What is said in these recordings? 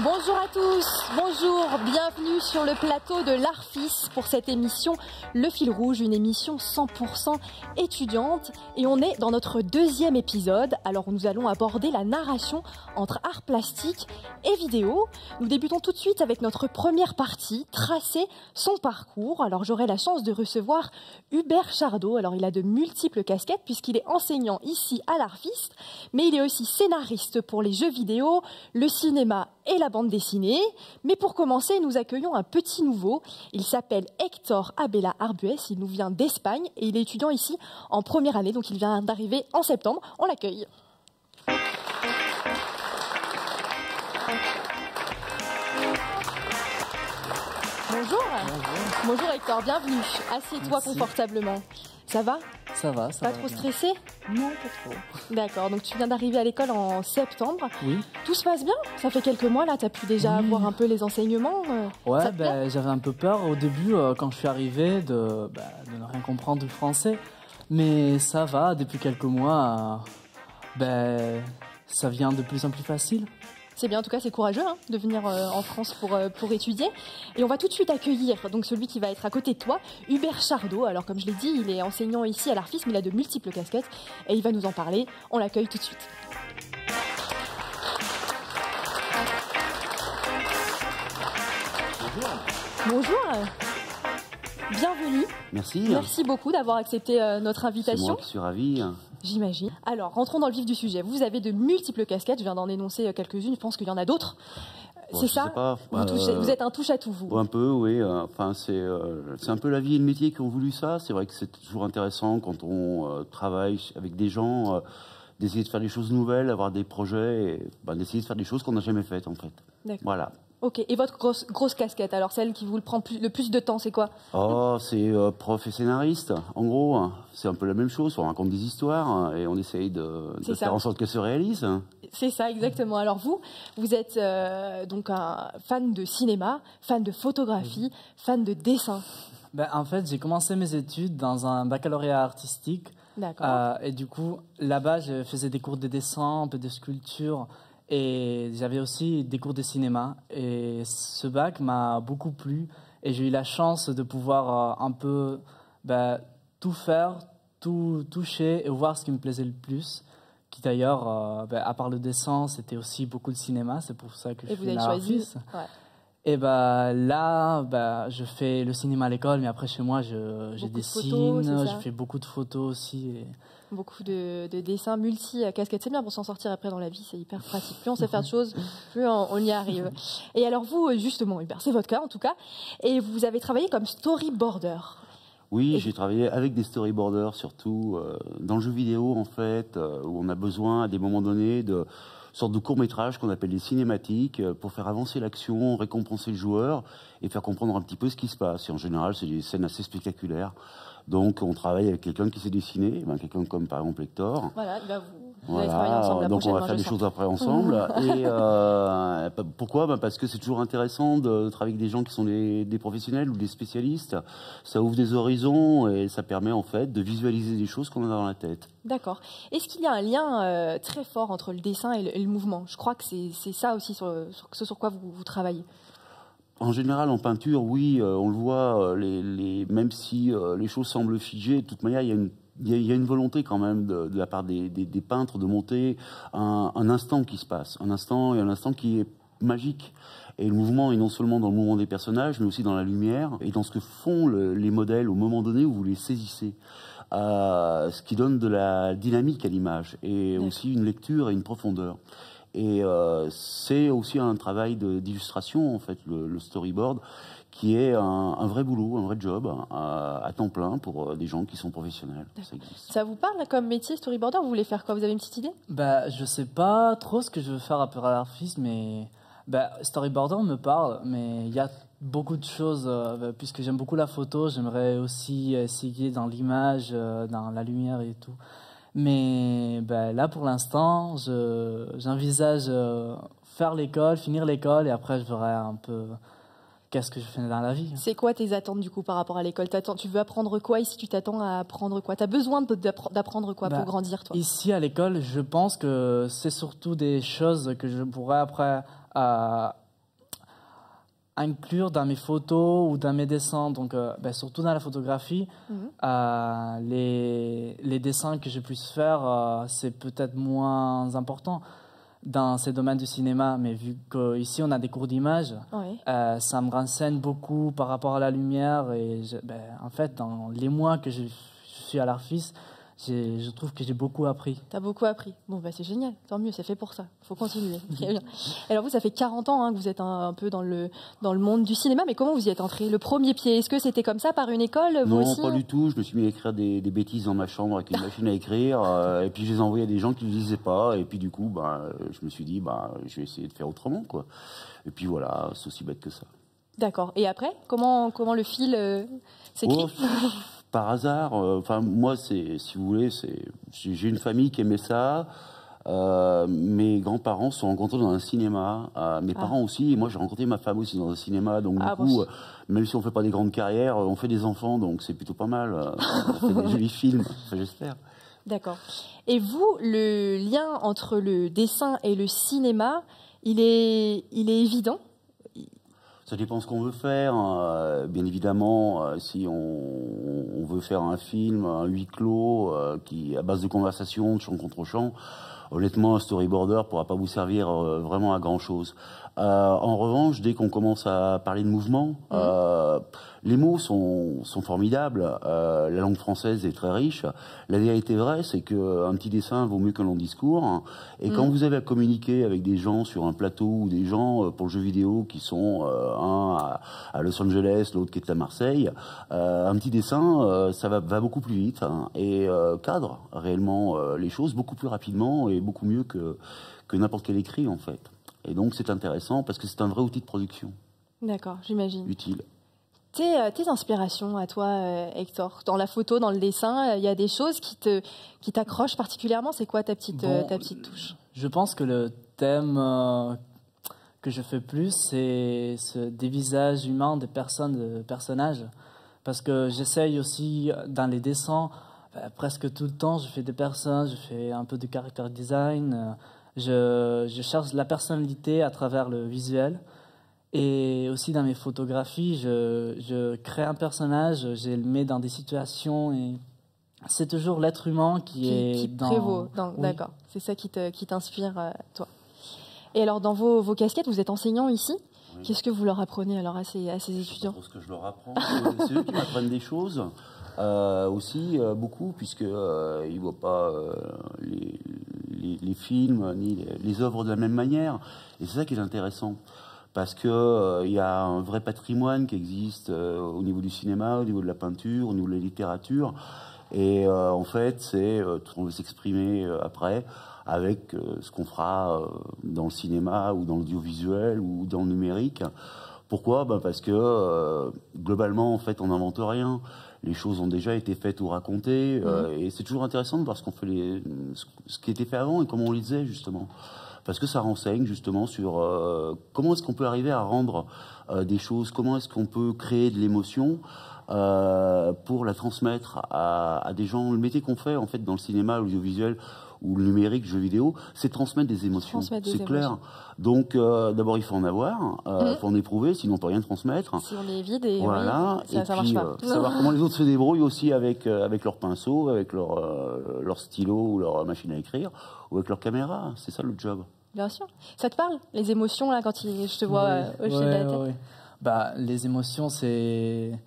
Bonjour à tous, bonjour, bienvenue sur le plateau de l'Arfis pour cette émission Le Fil Rouge, une émission 100% étudiante. Et on est dans notre deuxième épisode, alors nous allons aborder la narration entre art plastique et vidéo. Nous débutons tout de suite avec notre première partie, tracer son parcours. Alors j'aurai la chance de recevoir Hubert Chardot. Alors il a de multiples casquettes puisqu'il est enseignant ici à l'Arfis, mais il est aussi scénariste pour les jeux vidéo, le cinéma et la bande dessinée. Mais pour commencer, nous accueillons un petit nouveau. Il s'appelle Hector Abella Arbues, il nous vient d'Espagne et il est étudiant ici en première année, donc il vient d'arriver en septembre. On l'accueille. Bonjour. Bonjour Hector, bienvenue. Assieds-toi confortablement. Ça va ? Ça va. Pas trop stressé ? Non, pas trop. D'accord, donc tu viens d'arriver à l'école en septembre. Oui. Tout se passe bien ? Ça fait quelques mois là, tu as pu déjà voir un peu les enseignements. Ouais, ça te plaît ? j'avais un peu peur au début quand je suis arrivé de ne rien comprendre du français. Mais ça va, depuis quelques mois, ça vient de plus en plus facile. C'est bien, en tout cas c'est courageux de venir en France pour étudier. Et on va tout de suite accueillir donc celui qui va être à côté de toi, Hubert Chardot. Alors comme je l'ai dit, il est enseignant ici à l'Arfis, mais il a de multiples casquettes et il va nous en parler. On l'accueille tout de suite. Bonjour. Bienvenue. Merci. Merci beaucoup d'avoir accepté notre invitation. C'est moi qui suis ravi. J'imagine. Alors, rentrons dans le vif du sujet. Vous avez de multiples casquettes. Je viens d'en énoncer quelques-unes. Je pense qu'il y en a d'autres. Bon, c'est ça pas, vous êtes un touche-à-tout, vous. Un peu, oui. Enfin, c'est un peu la vie et le métier qui ont voulu ça. C'est vrai que c'est toujours intéressant quand on travaille avec des gens, d'essayer de faire des choses nouvelles, avoir des projets, et d'essayer de faire des choses qu'on n'a jamais faites, en fait. D'accord. Voilà. Ok. Et votre grosse casquette, alors celle qui vous prend le plus de temps, c'est quoi ? Oh, c'est prof et scénariste. En gros, c'est un peu la même chose. On raconte des histoires et on essaye de faire en sorte qu'elles se réalisent. C'est ça, exactement. Alors vous êtes donc un fan de cinéma, fan de photographie, fan de dessin. En fait, j'ai commencé mes études dans un baccalauréat artistique. D'accord. Et du coup, là-bas, je faisais des cours de dessin, un peu de sculpture. Et j'avais aussi des cours de cinéma. Et ce bac m'a beaucoup plu. Et j'ai eu la chance de pouvoir un peu tout faire, tout toucher et voir ce qui me plaisait le plus. Qui d'ailleurs, à part le dessin, c'était aussi beaucoup de cinéma. C'est pour ça que je suis à l'Arfis. Ouais. Et là, je fais le cinéma à l'école, mais après chez moi, je dessine, photos, je fais beaucoup de photos aussi. Et... Beaucoup de dessins multi-casquettes. C'est bien pour s'en sortir après dans la vie, c'est hyper pratique. Plus on sait faire de choses, plus on y arrive. Et alors vous, justement, Hubert, c'est votre cas en tout cas, et vous avez travaillé comme storyboarder. Oui, j'ai travaillé avec des storyboarders, surtout dans le jeu vidéo, en fait, où on a besoin à des moments donnés de sorte de court-métrage qu'on appelle des cinématiques pour faire avancer l'action, récompenser le joueur et faire comprendre un petit peu ce qui se passe. Et en général, c'est des scènes assez spectaculaires. Donc, on travaille avec quelqu'un qui sait dessiner, quelqu'un comme par exemple Hector. Voilà, vous allez travailler ensemble la donc prochaine on va faire des choses après ensemble. Et pourquoi ? Parce que c'est toujours intéressant de travailler avec des gens qui sont des professionnels ou des spécialistes. Ça ouvre des horizons et ça permet en fait de visualiser des choses qu'on a dans la tête. D'accord. Est-ce qu'il y a un lien très fort entre le dessin et le mouvement ? Je crois que c'est ça aussi sur quoi vous travaillez. En général, en peinture, oui, on le voit, même si les choses semblent figées, de toute manière, il y a une volonté quand même de la part des peintres de monter un instant qui se passe, un instant qui est magique. Et le mouvement est non seulement dans le mouvement des personnages, mais aussi dans la lumière et dans ce que font les modèles au moment donné où vous les saisissez. Ce qui donne de la dynamique à l'image et aussi une lecture et une profondeur. Et c'est aussi un travail d'illustration, en fait, le storyboard, qui est un vrai boulot, un vrai job, à temps plein pour des gens qui sont professionnels. Ça vous parle comme métier, storyboarder ? Vous voulez faire quoi ? Vous avez une petite idée ? Je sais pas trop ce que je veux faire après à l'Arfis, mais storyboarder me parle, mais il y a beaucoup de choses, puisque j'aime beaucoup la photo, j'aimerais aussi essayer dans l'image, dans la lumière et tout. Mais là, pour l'instant, j'envisage faire l'école, finir l'école, et après, je verrai un peu qu'est-ce que je fais dans la vie. C'est quoi tes attentes, du coup, par rapport à l'école ? Tu veux apprendre quoi ici ? Tu t'attends à apprendre quoi ? Tu as besoin d'apprendre quoi pour grandir, toi ? Ici, à l'école, je pense que c'est surtout des choses que je pourrais après inclure dans mes photos ou dans mes dessins, donc surtout dans la photographie, les dessins que je puisse faire, c'est peut-être moins important dans ces domaines du cinéma, mais vu qu'ici on a des cours d'image, ça me renseigne beaucoup par rapport à la lumière. Et en fait, dans les mois que je suis à l'Arfis, je trouve que j'ai beaucoup appris. Tu as beaucoup appris. Bon, c'est génial, tant mieux, c'est fait pour ça. Il faut continuer. Très bien. Alors vous, ça fait 40 ans que vous êtes un peu dans le monde du cinéma, mais comment vous y êtes entré? Le premier pied, est-ce que c'était comme ça, par une école vous Non, aussi pas du tout. Je me suis mis à écrire des bêtises dans ma chambre avec une machine à écrire, et puis je les envoyais à des gens qui ne lisaient pas, et puis du coup, je me suis dit, je vais essayer de faire autrement, quoi. Et puis voilà, c'est aussi bête que ça. D'accord. Et après, comment le fil s'écrit? Par hasard, moi, si vous voulez, j'ai une famille qui aimait ça. Mes grands-parents se sont rencontrés dans un cinéma, mes parents aussi, et moi j'ai rencontré ma femme aussi dans un cinéma, donc du coup, même si on fait pas des grandes carrières, on fait des enfants, donc c'est plutôt pas mal. On fait des jolis films, j'espère. D'accord. Et vous, le lien entre le dessin et le cinéma, il est évident? Ça dépend ce qu'on veut faire. Bien évidemment, si on veut faire un film, un huis clos, qui à base de conversation, de champ contre champ, honnêtement, un storyboarder pourra pas vous servir vraiment à grand chose. En revanche, dès qu'on commence à parler de mouvement, les mots sont formidables. La langue française est très riche. La vérité vraie, c'est qu'un petit dessin vaut mieux qu'un long discours. Et quand vous avez à communiquer avec des gens sur un plateau ou des gens pour le jeu vidéo qui sont un à Los Angeles, l'autre qui est à Marseille, un petit dessin, ça va beaucoup plus vite et cadre réellement les choses beaucoup plus rapidement et beaucoup mieux que n'importe quel écrit en fait. Et donc c'est intéressant parce que c'est un vrai outil de production. D'accord, j'imagine. Utile. Tes inspirations à toi, Hector, dans la photo, dans le dessin, il y a des choses qui t'accrochent particulièrement. C'est quoi ta petite touche? Je pense que le thème que je fais plus, c'est des visages humains, des personnages. Parce que j'essaye aussi, dans les dessins, presque tout le temps, je fais des personnes, je fais un peu de character design. Je cherche la personnalité à travers le visuel. Et aussi dans mes photographies, je crée un personnage, je le mets dans des situations et c'est toujours l'être humain qui prévaut. Oui. D'accord, c'est ça qui t'inspire, toi. Et alors, dans vos casquettes, vous êtes enseignant ici. Oui. Qu'est-ce que vous leur apprenez alors à ces étudiants? C'est ce que je leur apprends. C'est eux qui m'apprennent des choses. Aussi beaucoup, puisqu'ils ne voient pas les films ni les œuvres de la même manière. Et c'est ça qui est intéressant. Parce que y a un vrai patrimoine qui existe au niveau du cinéma, au niveau de la peinture, au niveau de la littérature. Et en fait, on veut s'exprimer après avec ce qu'on fera dans le cinéma ou dans l'audiovisuel ou dans le numérique. Pourquoi? Parce que globalement, en fait, on n'invente rien. Les choses ont déjà été faites ou racontées. Et c'est toujours intéressant de voir ce qui était fait avant et comment on le disait, justement. Parce que ça renseigne justement sur comment est-ce qu'on peut arriver à rendre des choses, comment est-ce qu'on peut créer de l'émotion pour la transmettre à des gens. Le métier qu'on fait en fait dans le cinéma, l'audiovisuel ou le numérique, le jeu vidéo, c'est transmettre des émotions. C'est clair. Donc d'abord il faut en avoir, il faut en éprouver, sinon on peut rien transmettre. Si on est vide et voilà. Oui, ça marche pas. Savoir comment les autres se débrouillent aussi avec leur pinceau, avec leur stylo ou leur machine à écrire, ou avec leur caméra. C'est ça le job. Bien sûr. Ça te parle, les émotions, là, quand je te vois hocher de la tête? Oui. Les émotions, c'est...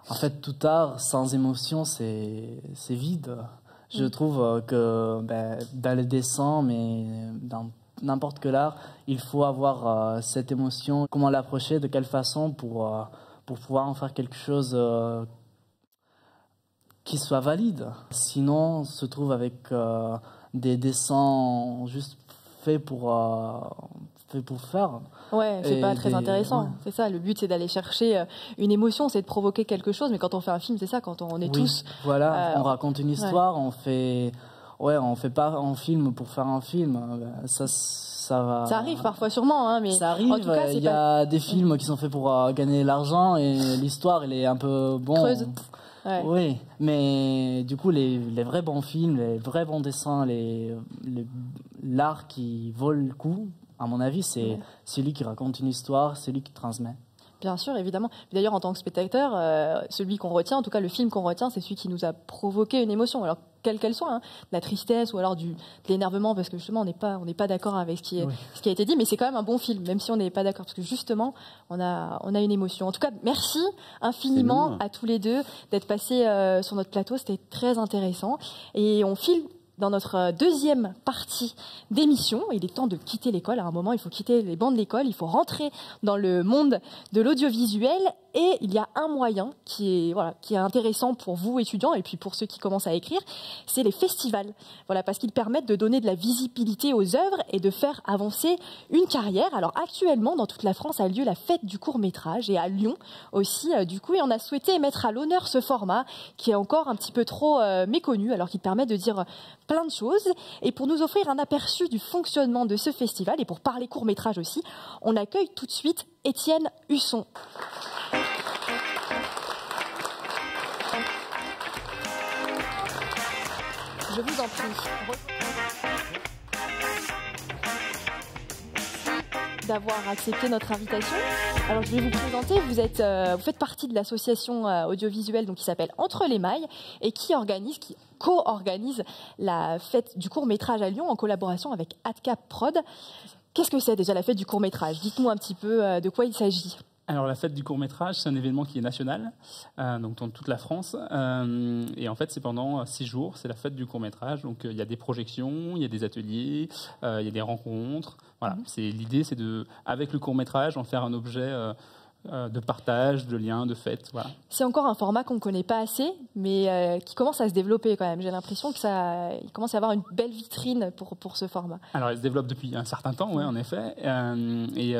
En fait, tout art, sans émotion, c'est vide. Je trouve que dans le dessin, mais dans n'importe quel art, il faut avoir cette émotion. Comment l'approcher, de quelle façon pour pouvoir en faire quelque chose qui soit valide. Sinon, on se trouve avec des dessins juste fait pour faire. Ouais, c'est pas très intéressant. Ouais. C'est ça, le but c'est d'aller chercher une émotion, c'est de provoquer quelque chose, mais quand on fait un film, c'est ça, quand on est tous... Voilà, on raconte une histoire, on fait pas un film pour faire un film. Ça va... Ça arrive parfois sûrement, hein, mais... Ça arrive, en tout cas, il y a des films qui sont faits pour gagner de l'argent et l'histoire, elle est un peu... creuse. Ouais. Oui, mais du coup, les vrais bons films, les vrais bons dessins, l'art qui vaut le coup, à mon avis, c'est celui qui raconte une histoire, celui qui transmet. Bien sûr, évidemment. D'ailleurs, en tant que spectateur, celui qu'on retient, en tout cas le film qu'on retient, c'est celui qui nous a provoqué une émotion. Alors, quelle qu'elle soit, hein, de la tristesse ou alors de l'énervement, parce que justement, on n'est pas d'accord avec ce qui a été dit, mais c'est quand même un bon film, même si on n'est pas d'accord, parce que justement, on a une émotion. En tout cas, merci infiniment à tous les deux d'être passés sur notre plateau. C'était très intéressant. Et on file dans notre deuxième partie d'émission. Il est temps de quitter l'école. À un moment, il faut quitter les bancs de l'école. Il faut rentrer dans le monde de l'audiovisuel. Et il y a un moyen qui est intéressant pour vous, étudiants, et puis pour ceux qui commencent à écrire, c'est les festivals. Voilà, parce qu'ils permettent de donner de la visibilité aux œuvres et de faire avancer une carrière. Alors actuellement, dans toute la France, a lieu la fête du court-métrage, et à Lyon aussi, du coup, et on a souhaité mettre à l'honneur ce format qui est encore un petit peu trop méconnu, alors qu'il permet de dire plein de choses. Et pour nous offrir un aperçu du fonctionnement de ce festival, et pour parler court-métrage aussi, on accueille tout de suite Étienne Husson. Je vous en prie. Merci d'avoir accepté notre invitation. Alors je vais vous présenter, vous faites partie de l'association audiovisuelle qui s'appelle Entre les Mailles et qui co-organise la fête du court-métrage à Lyon en collaboration avec AdCap Prod. Qu'est-ce que c'est déjà la fête du court-métrage? Dites-nous un petit peu de quoi il s'agit. Alors la fête du court-métrage, c'est un événement qui est national, donc dans toute la France, et en fait c'est pendant 6 jours, c'est la fête du court-métrage, donc il y a des projections, il y a des ateliers, il y a des rencontres, voilà. L'idée c'est avec le court-métrage, en faire un objet de partage, de lien, de fête, voilà. C'est encore un format qu'on ne connaît pas assez, mais qui commence à se développer quand même. J'ai l'impression qu'il commence à y avoir une belle vitrine pour ce format. Alors il se développe depuis un certain temps, ouais, en effet, et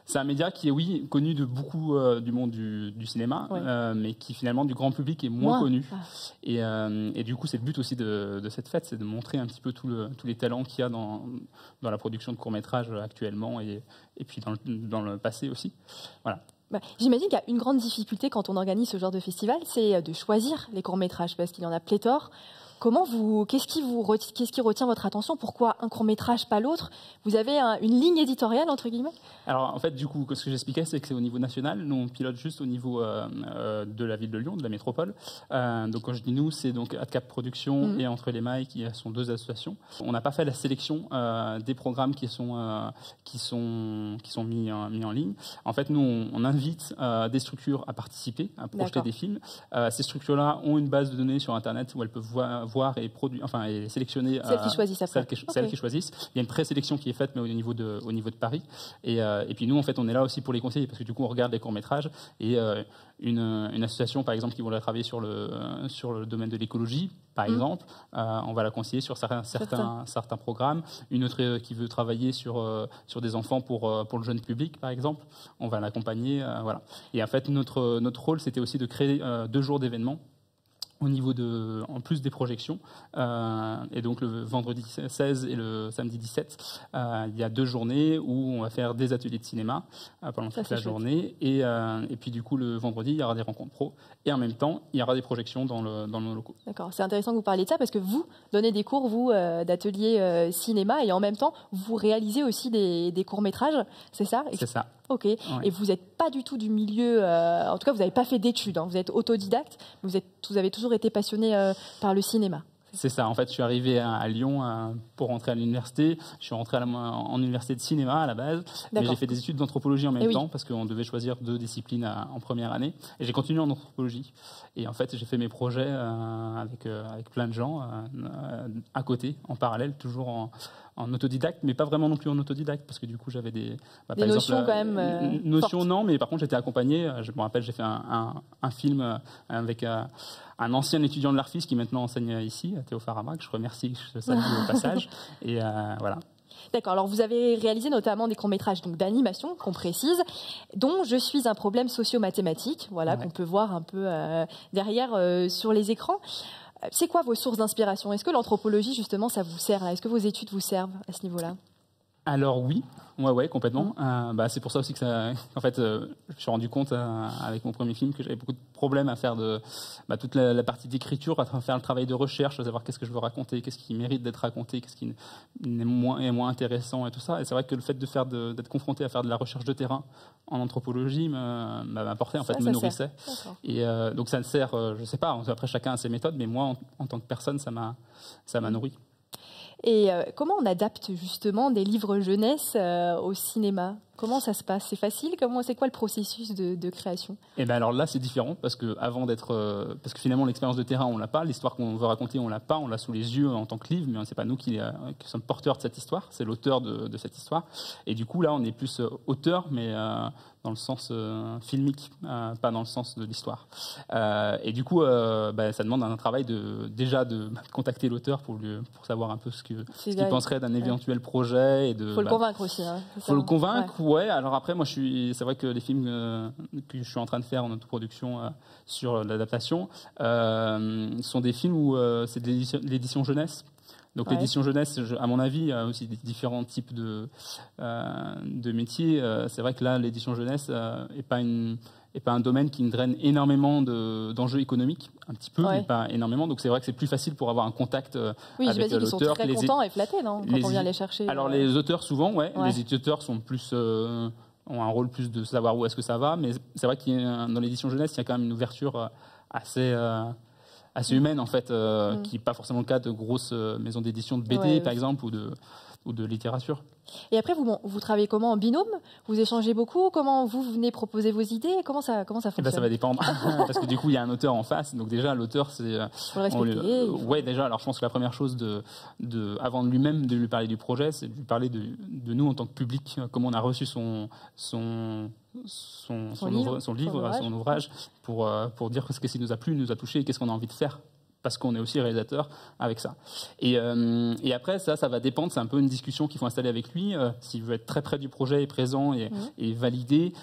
c'est un média qui est, oui, connu de beaucoup du monde du cinéma, mais qui finalement du grand public est moins connu. Et du coup, c'est le but aussi de cette fête, c'est de montrer un petit peu tous les talents qu'il y a dans la production de courts-métrages actuellement et puis dans le passé aussi. Voilà. J'imagine qu'il y a une grande difficulté quand on organise ce genre de festival, c'est de choisir les courts-métrages, parce qu'il y en a pléthore. Qu'est-ce qui retient votre attention? Pourquoi un court-métrage, pas l'autre? Vous avez une ligne éditoriale, entre guillemets? Alors, en fait, du coup, ce que j'expliquais, c'est que c'est au niveau national. Nous, on pilote juste au niveau de la ville de Lyon, de la métropole. Donc, quand je dis nous, c'est donc AdCap Productions et Entre les Mailles, qui sont 2 associations. On n'a pas fait la sélection des programmes qui sont mis en ligne. En fait, nous, on invite des structures à participer, à projeter des films. Ces structures-là ont une base de données sur Internet où elles peuvent voir et sélectionner celles qui choisissent. Il y a une présélection qui est faite, mais au niveau de Paris. Et puis nous, en fait, on est là aussi pour les conseiller, parce que du coup, on regarde les courts-métrages et une association, par exemple, qui voudrait travailler sur le domaine de l'écologie, par exemple, on va la conseiller sur certains programmes. Une autre qui veut travailler sur des enfants pour le jeune public, par exemple, on va l'accompagner. Voilà. Et en fait, notre rôle, c'était aussi de créer 2 jours d'événements au niveau en plus des projections. Et donc le vendredi 16 et le samedi 17, il y a 2 journées où on va faire des ateliers de cinéma pendant toute la journée. Et puis du coup, le vendredi, il y aura des rencontres pro. Et en même temps, il y aura des projections dans nos locaux. D'accord. C'est intéressant que vous parliez de ça, parce que vous donnez des cours, vous, d'ateliers cinéma, et en même temps, vous réalisez aussi des courts-métrages, c'est ça? C'est ça. Ok. Ouais. Et vous n'êtes pas du tout du milieu, en tout cas, vous n'avez pas fait d'études, hein. Vous êtes autodidacte, vous avez toujours été passionné par le cinéma. C'est ça. En fait, je suis arrivé à Lyon pour rentrer à l'université. Je suis rentré en université de cinéma à la base, mais j'ai fait des études d'anthropologie en même temps, parce qu'on devait choisir 2 disciplines en première année. Et j'ai continué en anthropologie. Et en fait, j'ai fait mes projets avec plein de gens à côté, en parallèle, toujours en autodidacte, mais pas vraiment non plus en autodidacte, parce que du coup j'avais des notions quand même notions fortes. Non, mais par contre j'étais accompagné. Je me rappelle, j'ai fait un film avec un ancien étudiant de l'Arfis qui maintenant enseigne ici, Théo Farama, que je remercie, que je salue au passage. Et voilà. D'accord, alors vous avez réalisé notamment des courts-métrages d'animation, qu'on précise, dont Je suis un problème socio-mathématique, voilà, qu'on peut voir un peu derrière sur les écrans. C'est quoi vos sources d'inspiration? Est-ce que l'anthropologie, justement, ça vous sert? Est-ce que vos études vous servent à ce niveau-là? Alors oui. Ouais, complètement. C'est pour ça aussi que en fait, je me suis rendu compte avec mon premier film que j'avais beaucoup de problèmes à faire toute la partie d'écriture, à faire le travail de recherche, à savoir qu'est-ce que je veux raconter, qu'est-ce qui mérite d'être raconté, qu'est-ce qui est moins intéressant et tout ça. Et c'est vrai que le fait d'être confronté à faire de la recherche de terrain en anthropologie m'apportait, en fait, me nourrissait. Et donc ça me sert, je sais pas, après chacun a ses méthodes, mais moi, en tant que personne, ça m'a nourri. Et comment on adapte justement des livres jeunesse au cinéma? Comment ça se passe? C'est facile? C'est quoi le processus de création? Et ben alors là, c'est différent parce que parce que finalement l'expérience de terrain, on l'a pas, l'histoire qu'on veut raconter, on l'a pas, on l'a sous les yeux en tant que livre, mais c'est pas nous qui sommes porteurs de cette histoire, c'est l'auteur de cette histoire. Et du coup là, on est plus auteur, mais dans le sens filmique, pas dans le sens de l'histoire. Et du coup, ça demande un travail de contacter l'auteur pour savoir un peu ce qu'il penserait d'un éventuel projet et faut le convaincre aussi. Faut le convaincre. Ouais, alors après, moi, c'est vrai que les films que je suis en train de faire en autoproduction sur l'adaptation sont des films où c'est de l'édition jeunesse. Donc l'édition jeunesse, à mon avis, il y a aussi des différents types de métiers. C'est vrai que là, l'édition jeunesse n'est pas un domaine qui draine énormément d'enjeux économiques, un petit peu, mais pas énormément. Donc c'est vrai que c'est plus facile pour avoir un contact avec l'auteur. Ils sont très contents et flattés, non, quand on vient les chercher. Alors les auteurs, souvent, les éditeurs sont plus... ont un rôle plus de savoir où est-ce que ça va, mais c'est vrai qu'il dans l'édition jeunesse, il y a quand même une ouverture assez humaine, en fait, qui n'est pas forcément le cas de grosses maisons d'édition de BD, par exemple, ou de littérature. Et après, vous travaillez comment, en binôme? Vous échangez beaucoup? Comment vous venez proposer vos idées? Comment ça fonctionne? Ça va dépendre, parce que du coup, il y a un auteur en face. Donc déjà, l'auteur, c'est... Faut le respecter. Ouais, déjà. Alors, je pense que la première chose, avant de lui parler du projet, c'est de lui parler de nous en tant que public, comment on a reçu son ouvrage, pour dire ce qui nous a plu, nous a touché, et qu'est-ce qu'on a envie de faire. Parce qu'on est aussi réalisateur avec ça. Et après, ça va dépendre. C'est un peu une discussion qu'il faut installer avec lui. S'il veut être très près du projet et présent et valider.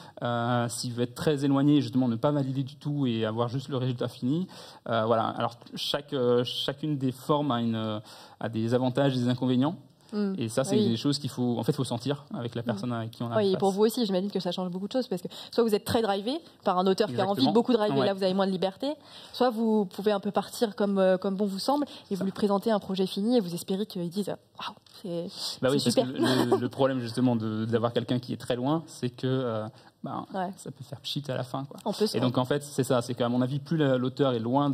S'il veut être très éloigné, justement, ne pas valider du tout et avoir juste le résultat fini. Voilà. Alors, chacune des formes a des avantages et des inconvénients. Et ça, c'est des choses qu'il faut sentir avec la personne avec qui on a face. Et pour vous aussi, j'imagine que ça change beaucoup de choses, parce que soit vous êtes très drivé par un auteur qui a envie de beaucoup driver, là vous avez moins de liberté, soit vous pouvez un peu partir comme bon vous semble et vous lui présentez un projet fini et vous espérez qu'il dise waouh, c'est super. Parce que le problème justement d'avoir quelqu'un qui est très loin, c'est que ça peut faire pchit à la fin, quoi. Et donc en fait, c'est ça, c'est qu'à mon avis, plus l'auteur est loin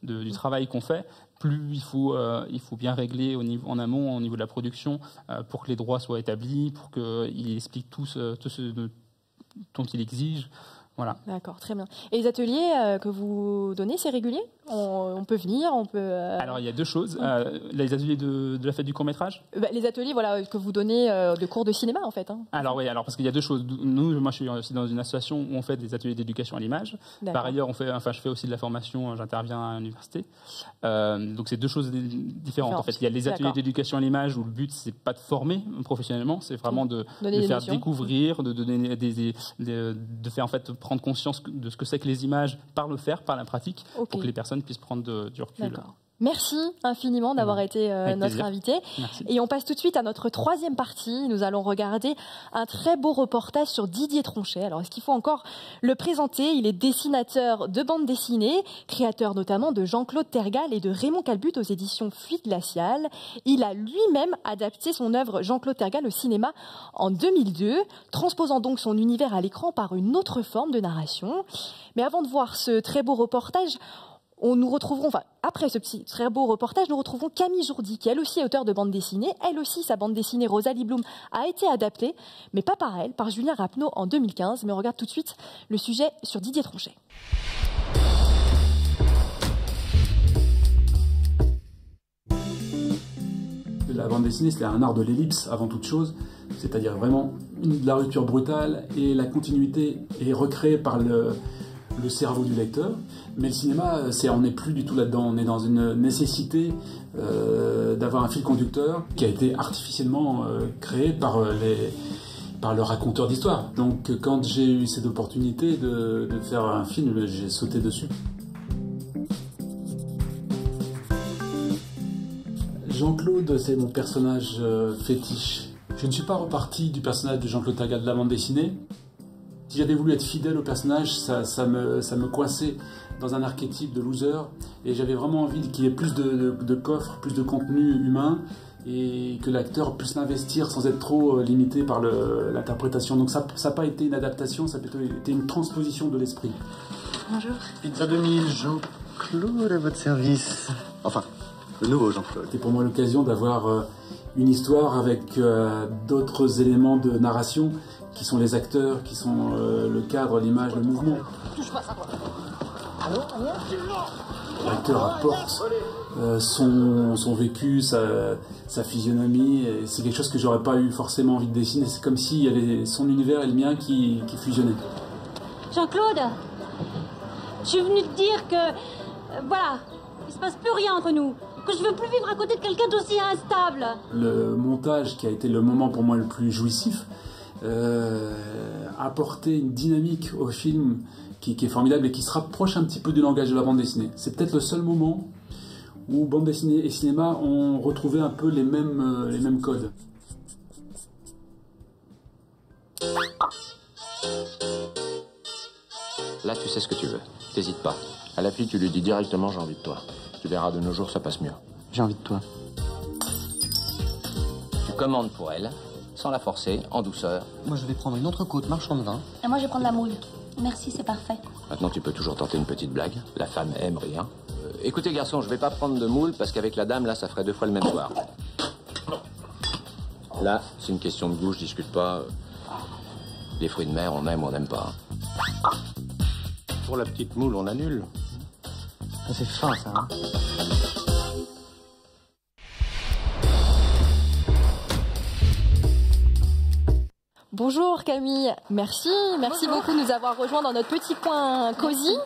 du travail qu'on fait, plus il faut bien régler en amont, au niveau de la production, pour que les droits soient établis, pour qu'il explique tout ce dont il exige. Voilà. D'accord, très bien. Et les ateliers que vous donnez, c'est régulier? On peut venir, on peut... Alors, il y a deux choses. Les ateliers de la fête du court-métrage. Les ateliers que vous donnez de cours de cinéma, en fait. Alors, oui, parce qu'il y a deux choses. Moi, je suis aussi dans une association où on fait des ateliers d'éducation à l'image. Par ailleurs, je fais aussi de la formation, j'interviens à l'université. Donc, c'est deux choses différentes. En fait, il y a les ateliers d'éducation à l'image où le but, c'est pas de former professionnellement, c'est vraiment de faire découvrir, de faire, en fait, prendre conscience de ce que c'est que les images par la pratique, pour que les personnes puissent prendre du recul. D'accord. Merci infiniment d'avoir été notre invité. Merci. Et on passe tout de suite à notre troisième partie. Nous allons regarder un très beau reportage sur Didier Tronchet. Alors, est-ce qu'il faut encore le présenter? Il est dessinateur de bande dessinée, créateur notamment de Jean-Claude Tergal et de Raymond Calbut aux éditions Fuite Glaciale. Il a lui-même adapté son œuvre Jean-Claude Tergal au cinéma en 2002, transposant donc son univers à l'écran par une autre forme de narration. Mais avant de voir ce très beau reportage, après ce petit très beau reportage, nous retrouverons Camille Jourdi, qui elle aussi est auteure de bande dessinée. Elle aussi, sa bande dessinée Rosalie Bloom a été adaptée, mais pas par elle, par Julien Rapneau en 2015. Mais on regarde tout de suite le sujet sur Didier Tronchet. La bande dessinée, c'est un art de l'ellipse avant toute chose, c'est-à-dire vraiment de la rupture brutale, et la continuité est recréée par le cerveau du lecteur. Mais le cinéma, on n'est plus du tout là-dedans. On est dans une nécessité d'avoir un fil conducteur qui a été artificiellement créé par le raconteur d'histoire. Donc quand j'ai eu cette opportunité de faire un film, j'ai sauté dessus. Jean-Claude, c'est mon personnage fétiche. Je ne suis pas reparti du personnage de Jean-Claude Tagat de la bande dessinée. Si j'avais voulu être fidèle au personnage, ça me coinçait dans un archétype de loser. Et j'avais vraiment envie qu'il y ait plus de coffre, plus de contenu humain, et que l'acteur puisse l'investir sans être trop limité par l'interprétation. Donc ça n'a pas été une adaptation, ça a plutôt été une transposition de l'esprit. Bonjour. Pizza 2000, Jean-Claude à votre service. Enfin, le nouveau Jean-Claude. C'était pour moi l'occasion d'avoir une histoire avec d'autres éléments de narration qui sont les acteurs, qui sont le cadre, l'image, le mouvement. L'acteur apporte son vécu, sa physionomie, et c'est quelque chose que j'aurais pas eu forcément envie de dessiner. C'est comme s'il y avait son univers et le mien qui fusionnaient. Jean-Claude, je suis venu te dire que, voilà, il se passe plus rien entre nous, que je veux plus vivre à côté de quelqu'un d'aussi instable. Le montage, qui a été le moment pour moi le plus jouissif, apporter une dynamique au film qui est formidable et qui se rapproche un petit peu du langage de la bande dessinée. C'est peut-être le seul moment où bande dessinée et cinéma ont retrouvé un peu les mêmes codes. Là, tu sais ce que tu veux. T'hésites pas. À la fille, tu lui dis directement « j'ai envie de toi ». Tu verras, de nos jours, ça passe mieux. J'ai envie de toi. Tu commandes pour elle, sans la forcer, en douceur. Moi, je vais prendre une entrecôte marchand de vin. Et moi, je vais prendre la moule. Merci, c'est parfait. Maintenant, tu peux toujours tenter une petite blague. La femme aime rire. Écoutez, garçon, je vais pas prendre de moule parce qu'avec la dame, là, ça ferait 2 fois le même soir. Là, c'est une question de goût, je discute pas. Les fruits de mer, on aime ou on n'aime pas. Pour la petite moule, on annule. Ça, c'est fin, ça, hein. Bonjour Camille, merci beaucoup de nous avoir rejoints dans notre petit coin cosy.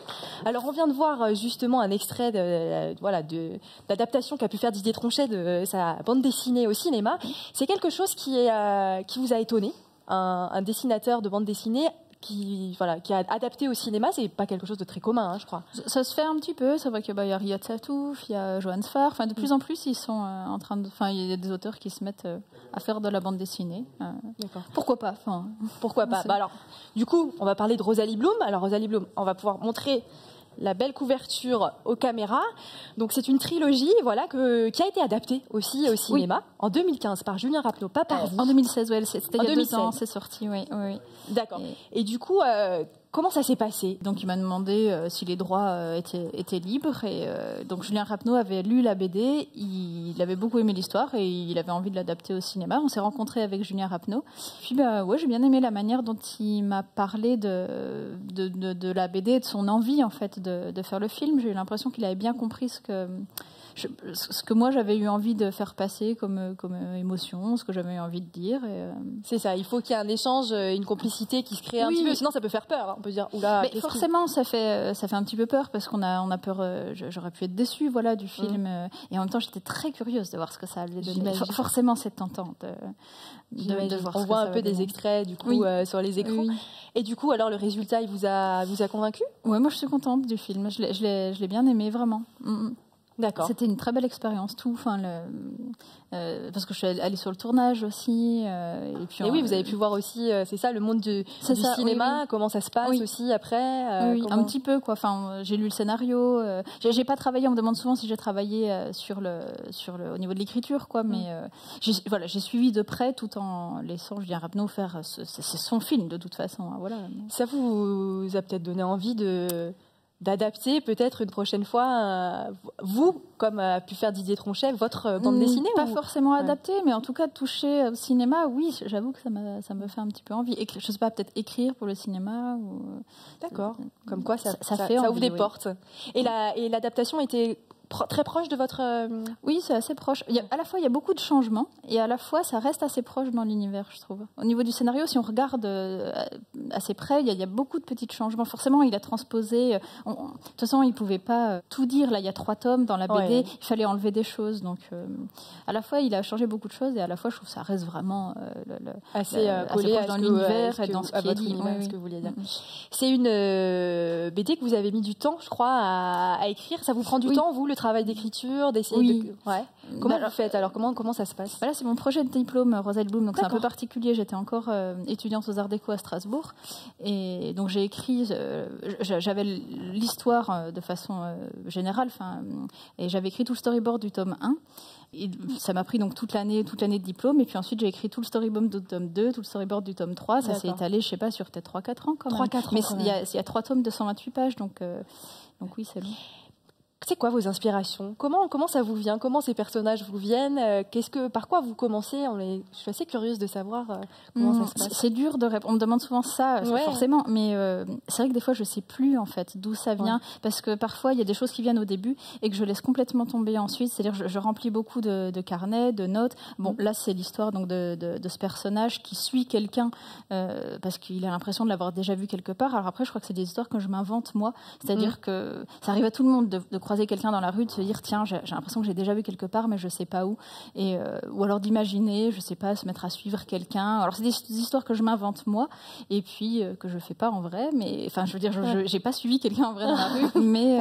Alors on vient de voir justement un extrait d'adaptation qu'a pu faire Didier Tronchet de sa bande dessinée au cinéma. C'est quelque chose qui vous a étonné, un dessinateur de bande dessinée qui a adapté au cinéma, c'est pas quelque chose de très commun, hein, je crois. Ça se fait un petit peu, c'est vrai qu'il y a Riyad Satouf, il y a Johan Sfar, de plus en plus ils sont en train de, il y a des auteurs qui se mettent à faire de la bande dessinée. D'accord. Pourquoi pas Pourquoi pas. Alors, du coup, on va parler de Rosalie Bloom. Alors Rosalie Bloom, on va pouvoir montrer la belle couverture aux caméras. Donc c'est une trilogie, qui a été adaptée aussi au cinéma en 2015 par Julien Rapneau, pas par vous. En 2016, c'était il y a 2 ans, c'est sorti, oui. D'accord. Et du coup, comment ça s'est passé? Donc il m'a demandé si les droits étaient libres, et donc Julien Rapneau avait lu la BD, il avait beaucoup aimé l'histoire et il avait envie de l'adapter au cinéma. On s'est rencontrés avec Julien Rapneau. Puis j'ai bien aimé la manière dont il m'a parlé de la BD, de son envie en fait de faire le film. J'ai eu l'impression qu'il avait bien compris ce que moi j'avais eu envie de faire passer comme émotion, ce que j'avais eu envie de dire. C'est ça, il faut qu'il y ait un échange, une complicité qui un petit peu, sinon ça peut faire peur. Hein. On peut dire, oula, mais forcément, ça fait un petit peu peur parce qu'on a peur. J'aurais pu être déçue, du film. Et en même temps, j'étais très curieuse de voir ce que ça allait donner. Forcément, c'est tentant de voir. On voit un peu des extraits du coup sur les écrans. Oui. Et du coup, alors le résultat, il vous a convaincu? Ouais, moi je suis contente du film. Je l'ai bien aimé vraiment. D'accord. C'était une très belle expérience, parce que je suis allée sur le tournage aussi. Et oui, vous avez pu voir aussi, c'est ça, le monde du cinéma, comment ça se passe aussi après. Oui, un petit peu, quoi. Enfin, j'ai lu le scénario. J'ai pas travaillé. On me demande souvent si j'ai travaillé au niveau de l'écriture, quoi. Mais j'ai suivi de près, tout en laissant Julien Rapneau faire. C'est son film de toute façon. Hein, voilà. Ça vous a peut-être donné envie d'adapter peut-être une prochaine fois, vous, comme a pu faire Didier Tronchet, votre bande dessinée? Pas forcément adapter, mais en tout cas toucher au cinéma, oui, j'avoue que ça me fait un petit peu envie. Je sais pas, peut-être écrire pour le cinéma. D'accord, comme quoi ça ouvre des portes. Et l'adaptation était très proche de votre... Oui, c'est assez proche. À la fois, il y a beaucoup de changements, et à la fois, ça reste assez proche dans l'univers, je trouve. Au niveau du scénario, si on regarde assez près, il y a beaucoup de petits changements. Forcément, il a transposé... de toute façon, il ne pouvait pas tout dire. Là, il y a 3 tomes dans la BD. Il fallait enlever des choses. Donc, à la fois, il a changé beaucoup de choses, et à la fois, je trouve que ça reste vraiment assez collé dans l'univers et dans ce qui est dit. Ce que vous vouliez dire. C'est une BD que vous avez mis du temps, je crois, à écrire. Ça vous prend du temps, vous, le travail d'écriture, d'essayer de... Ouais. Comment vous faites alors, comment ça se passe? Voilà, c'est mon projet de diplôme Roselle Bloom, donc c'est un peu particulier. J'étais encore étudiante aux Arts Déco à Strasbourg, et donc j'ai écrit, j'avais l'histoire de façon générale, et j'avais écrit tout le storyboard du tome 1. Et ça m'a pris donc toute l'année de diplôme, et puis ensuite j'ai écrit tout le storyboard du tome 2, tout le storyboard du tome 3. Ça s'est étalé, je sais pas, sur peut-être 3-4 ans quand même. 3-4 ans. Mais il y a 3 tomes de 128 pages, donc oui, c'est long. C'est quoi vos inspirations? Comment ça vous vient? Comment ces personnages vous viennent? Par quoi vous commencez? Je suis assez curieuse de savoir comment ça se passe. C'est dur de répondre. On me demande souvent ça, forcément. Mais c'est vrai que des fois, je sais plus en fait d'où ça vient, parce que parfois il y a des choses qui viennent au début et que je laisse complètement tomber ensuite. C'est-à-dire, je remplis beaucoup de carnets, de notes. Bon, là, c'est l'histoire donc de ce personnage qui suit quelqu'un parce qu'il a l'impression de l'avoir déjà vu quelque part. Alors après, je crois que c'est des histoires que je m'invente moi. C'est-à-dire que ça arrive à tout le monde de croiser quelqu'un dans la rue, de se dire tiens, j'ai l'impression que j'ai déjà vu quelque part mais je sais pas où, et ou alors d'imaginer, je sais pas, se mettre à suivre quelqu'un. Alors c'est des histoires que je m'invente moi, et puis que je fais pas en vrai, mais enfin je veux dire, j'ai pas suivi quelqu'un en vrai dans la rue, mais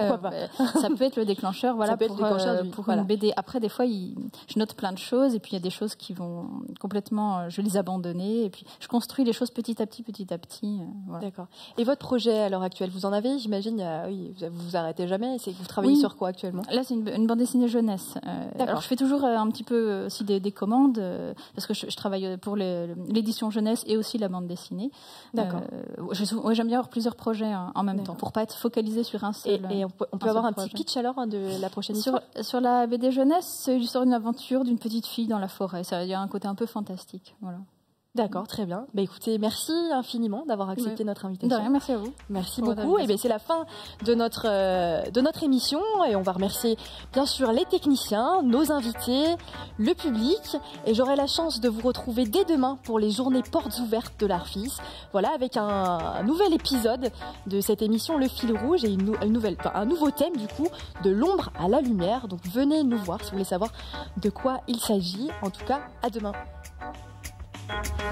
ça peut être le déclencheur, voilà, pour une BD. Après des fois je note plein de choses, et puis il y a des choses qui vont complètement, je les abandonner, et puis je construis les choses petit à petit. Voilà. D'accord. Et votre projet à l'heure actuelle, vous en avez, j'imagine, vous vous arrêtez jamais, c'est que vous travaillez sur quoi actuellement? Là, c'est une bande dessinée jeunesse. Alors, je fais toujours un petit peu aussi des commandes, parce que je travaille pour l'édition jeunesse et aussi la bande dessinée. D'accord. J'aime bien avoir plusieurs projets en même temps, pour pas être focalisé sur un seul. Et on peut avoir un petit pitch alors de la prochaine histoire? Sur la BD jeunesse, c'est l'histoire d'une aventure d'une petite fille dans la forêt. Il y a un côté un peu fantastique. Voilà. D'accord, très bien. Écoutez, merci infiniment d'avoir accepté notre invitation. De rien, merci à vous. Merci beaucoup. Et c'est la fin de notre émission, et on va remercier bien sûr les techniciens, nos invités, le public, et j'aurai la chance de vous retrouver dès demain pour les journées portes ouvertes de l'Arfis. Voilà, avec un nouvel épisode de cette émission Le Fil Rouge, et un nouveau thème du coup, de l'ombre à la lumière. Donc venez nous voir si vous voulez savoir de quoi il s'agit. En tout cas, à demain. Thank you.